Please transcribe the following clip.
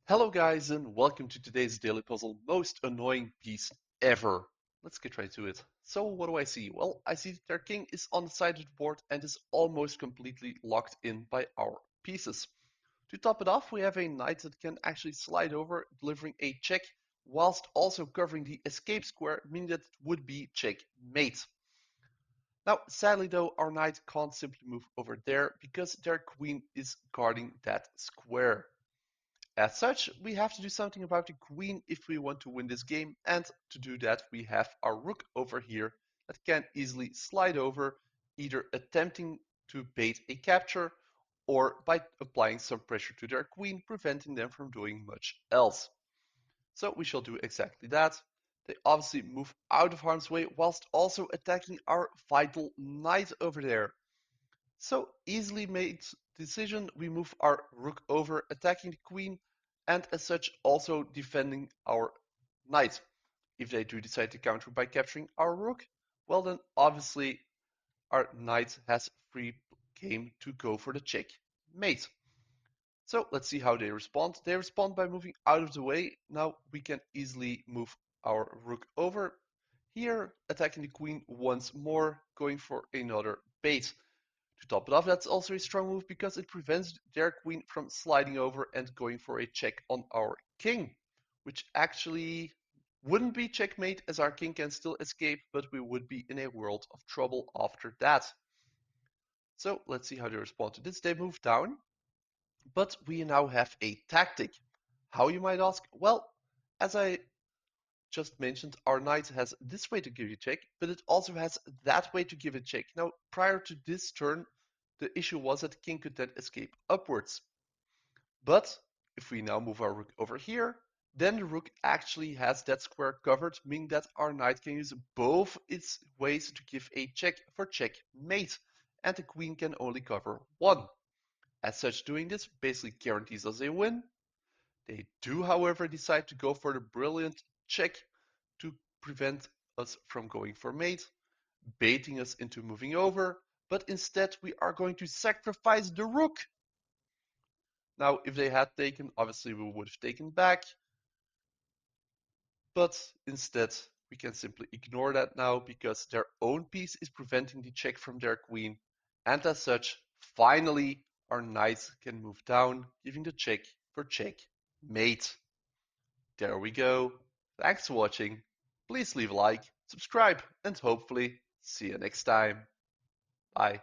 Hello guys and welcome to today's daily puzzle, most annoying piece ever. Let's get right to it. So what do I see? Well, I see that their king is on the side of the board and is almost completely locked in by our pieces. To top it off, we have a knight that can actually slide over, delivering a check, whilst also covering the escape square, meaning that it would be checkmate. Now, sadly though, our knight can't simply move over there because their queen is guarding that square. As such, we have to do something about the queen if we want to win this game, and to do that we have our rook over here that can easily slide over, either attempting to bait a capture or by applying some pressure to their queen, preventing them from doing much else. So we shall do exactly that. They obviously move out of harm's way whilst also attacking our vital knight over there. So easily made decision, we move our rook over, attacking the queen, and as such also defending our knight. If they do decide to counter by capturing our rook, well then obviously our knight has free game to go for the checkmate. So let's see how they respond. They respond by moving out of the way. Now we can easily move our rook over. Here, attacking the queen once more, going for another bait. To top it off, that's also a strong move because it prevents their queen from sliding over and going for a check on our king, which actually wouldn't be checkmate as our king can still escape, but we would be in a world of trouble after that. So let's see how they respond to this. They move down, but we now have a tactic. How, you might ask? Well, as I just mentioned, our knight has this way to give you a check, but it also has that way to give a check. Now, prior to this turn, the issue was that the king could then escape upwards. But if we now move our rook over here, then the rook actually has that square covered, meaning that our knight can use both its ways to give a check for checkmate, and the queen can only cover one. As such, doing this basically guarantees us a win. They do, however, decide to go for the brilliant check to prevent us from going for mate, baiting us into moving over, but instead we are going to sacrifice the rook. Now, if they had taken, obviously we would have taken back, but instead we can simply ignore that now because their own piece is preventing the check from their queen, and as such, finally our knight can move down, giving the check for checkmate. There we go. Thanks for watching. Please leave a like, subscribe, and hopefully see you next time. Bye.